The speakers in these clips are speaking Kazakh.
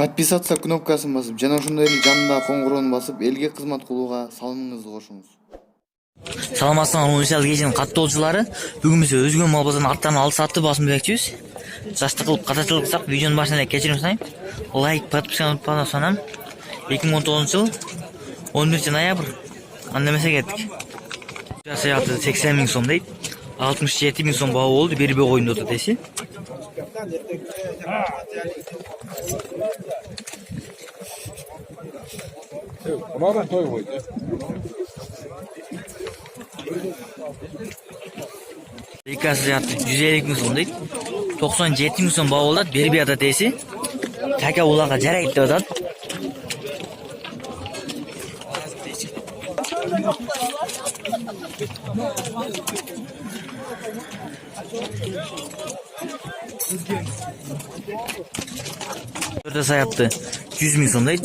Подписаться кнопкасын басып, жана ошондой эле жанындагы коңгуроonu басып, элге кызмат кылууга салымыңызды кошуңуз. Саламатсыздар, универсал кечинин каттоочулары. Бүгүн биз өзгө мал базарынан аттан алыс сатты басмакчыбыз. Жаштык кылып катачылык кылсак, видеонун башында кечирим сурайм. Лайк, подписка унутпаңдар санам. 2019-жыл 11 ноябрь. Анда эмесе кеттик. Жасаятты 80 миң сом дейт. 67 миң сом баа болду, бербей коюнду да десе. Мама той койду. Экасы жатты 150 миң сом дейт. 97 миң сом баа болду, бербей ата десе. Така улага жарайт деп атат. Төрдө саятты 100 миң сом дейт.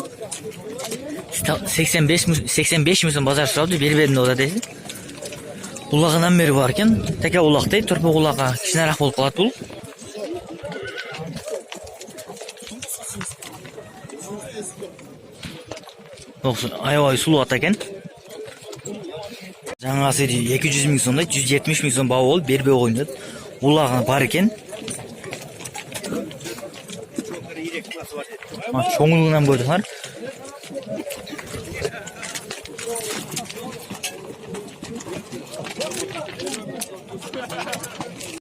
85 миң сом базар сурапты, бербедим деп атат десе. Улагынан бери бар экен. Така улак дейт, төрпөк улакка кичинерээк болуп калат бул. Аябай сулуу ат экен. Жаңасы 200 миң сом дейт, 170 миң сом баа болуп, бербей коюн дейт. Улагы бар экен. Чоңулугунан көрдүңөр.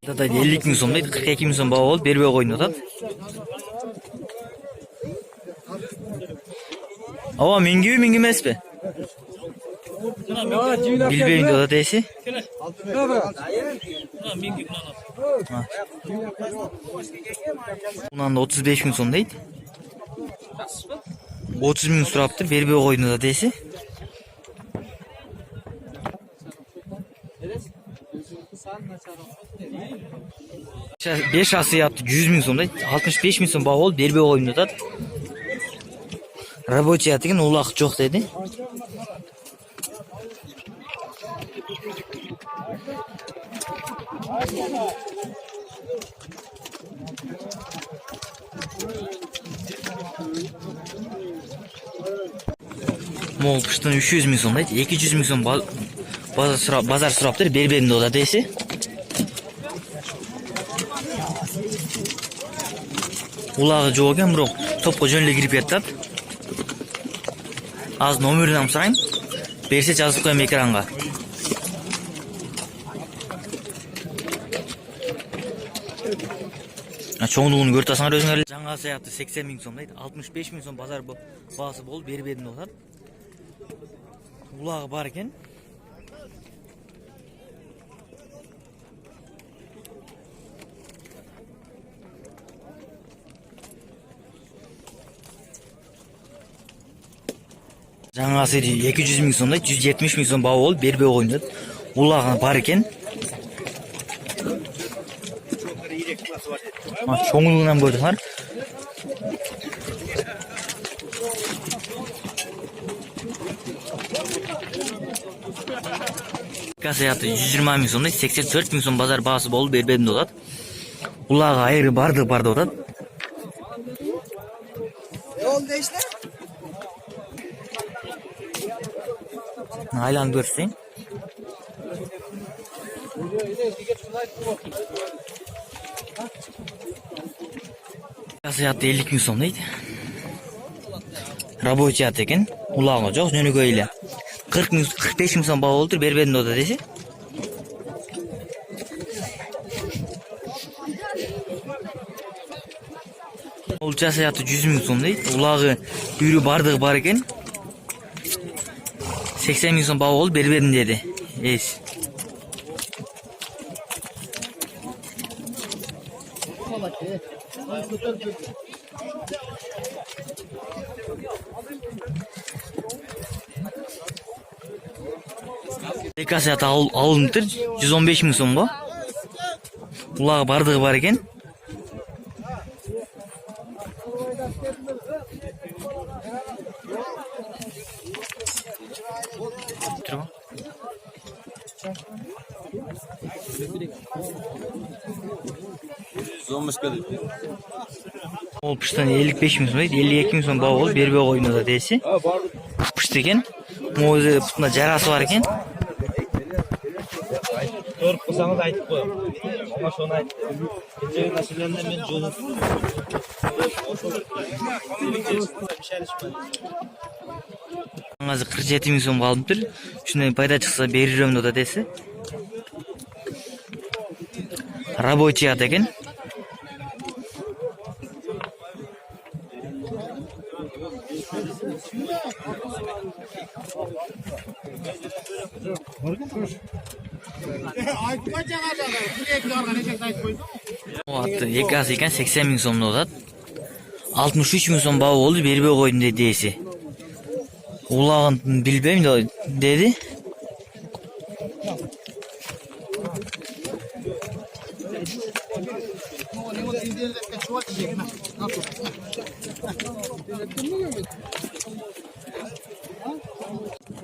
Дада 50 миң сом дейт, 42 миң сом баа болуп, бербей коюн атат. Ава миңгиби, миңги эмеспи? Билбейм деп атат эси. Мунан 35 миң сом дейт. 30 миң сурапты, бербей коюн атат эси. Беш асы yaptı 100 миң сом дейт. 65 миң сом баа болуп, бербей коюн атат. Рабочий атыгын улак жок деди. Мол пыштын 300 миң сом дейт. 200 миң сом базар сураптыр, бербедим деп атат эси. Улагы жок экен, бирок топко жөн эле кирип жатат. Az номерин сурайм. Берсе жазып коем экранга. Чоңдугун көрүп атасыңар өзүңөр. Жаңа саятты 80 миң сом дейт. 65 миң сом базар баасы болуп, бербедим деп атат. Улагы бар экен. Жаңасы 200 миң сом дейт, 170 миң сом баа болуп, бербей коюн дейт. Улагы бар экен. Чоңулугунан көрдүңөр. Касаятты 120 миң сом дейт, 84 миң сом базар баасы болуп, бербедим деп атат. Улагы айры барды бар деп атат. Айланып көрсөйүн. Касаятты 50 миң сом дейт. Рабочий ат экен. Улагы жок, жөнөкөй эле. 45 миң сом баа болуптур, бербедим деп атат десе. Ол жасаятты 100 миң сом дейт. Улагы үйрү бардыгы бар экен. 80 миң сом баа болуп, бербедим деди. Эс. Экасы алынып 115 миң сомго. Улагы бардыгы бар экен. Ол пыштан 55 миң сом дейт, 52 миң сом баа болуп бербей койду да дээси. Пышты экен. Мозе путунда жарасы бар экен. Көрүп калсаңыз айтып коем. Ама шону айтты. Кечеги маселенде мен жолу. Азыр 47 миң сом калыптыр. Ушундай пайда чыкса берирем да десе. Рабочий ат экен. Аты эки асы экен 80 миң сомдон атат. 63 миң сом баа болду, бербей койдум дээси. Улагын билбейм деди.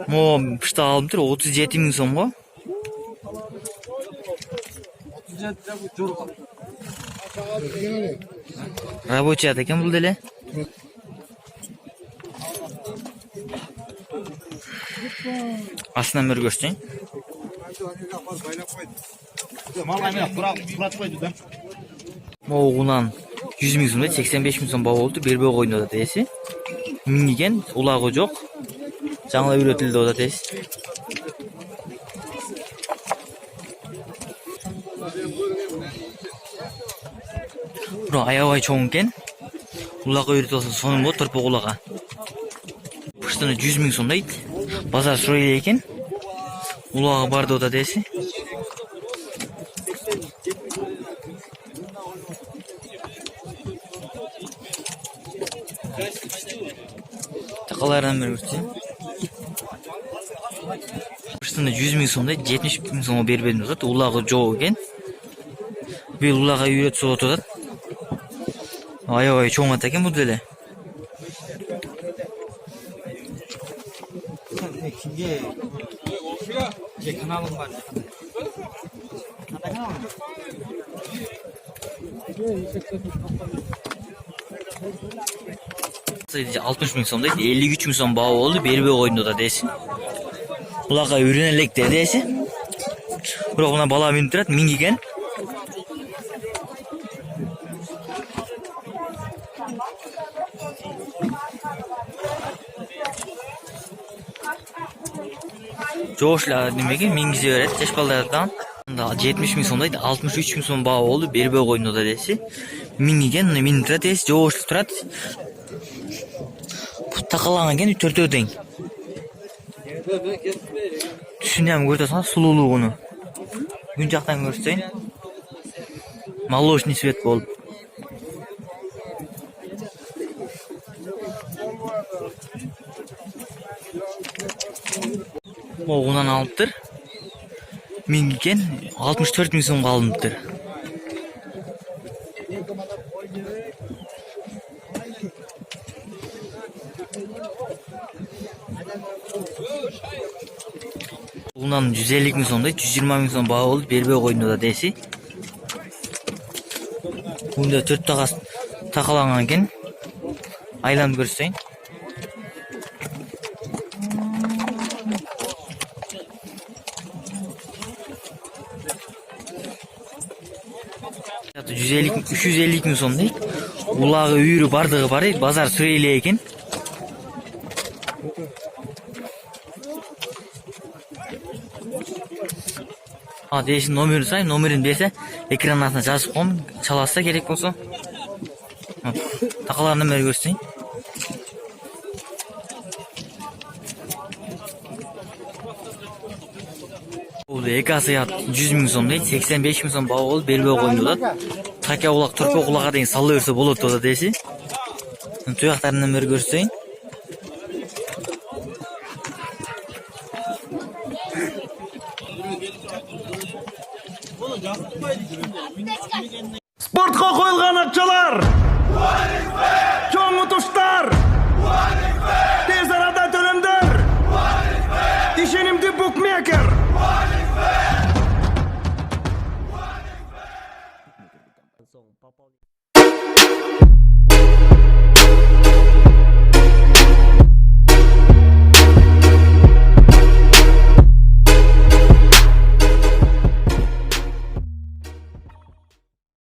Мо пышта алыптыр 37 миң сомго. Рабочий ат экен бул деле. Астынан бери көрсөң. Могунан 100 миң сом, 85 миң сом баа болду, бербей койду да дээси. Миниген, улагы жок. Жаңылап үйрөтүлдү да дээси. Бирок аябай чоң экен. Улага үйрөтүп алса сонун болот, торпок улага. Пыштыны 100 миң сом дейт. Базар сурайлы экен. Улагы бар да дээси. Такалардан бери көрсөң. Пыштыны 100 миң сом дейт, 70 миң сомго бербедим да, улагы жок экен. Бул улага үйрөтсө болот да. Аябай чоң ат экен бул деле. каналым бар. 60 миң сом дейт, 53 миң сом баа болду, бербей койду да дээси. Улага үйрөнө элек дээси. Бирок мына бала минип турат, миң экен. Жоошла демеге миңгизе берет, жаш балдардан. 70 миң сом дейт, 63 миң сом баа болду, бербей койду да дээси. Миң экен, минип турат дээси, жоошлуп турат. Такаланган экен, төртөө тең. Түшүнөм, көрсөң сулуулугуну. Күн жактан көрсөйүн. Молочный цвет болуп. Могунан алыптыр. Миң экен, 64 миң сом калыптыр. Bundan 150 ming so'm deydi, 120 ming so'm baho oldu, berбей койду да дээси. Bunda 4 taqas taqalangan ekan. Aylanib ko'rsang. Yatı 350 ming so'm deydi. Ulag'i uyri bardigi бар deydi, bozor surayli ekan. Değişik номерін sayın, номерін берсе, ekranın altına жазып қойым, çalarsa gerek olsa. Takalarından beri göstereyim. Oldu, ekası yat 100 ming so'm deydi, 85 ming so'm baho oldu, berбей koyuyorlar. Taka kulak, turpa kulağa deyin sallayırsa bulup da deysi. Tuyaklarından beri göstereyim. Спортқа қойылған ақшалар! Чоң ұтыштар! Тез арада төлемдер! Işenimde bookmaker!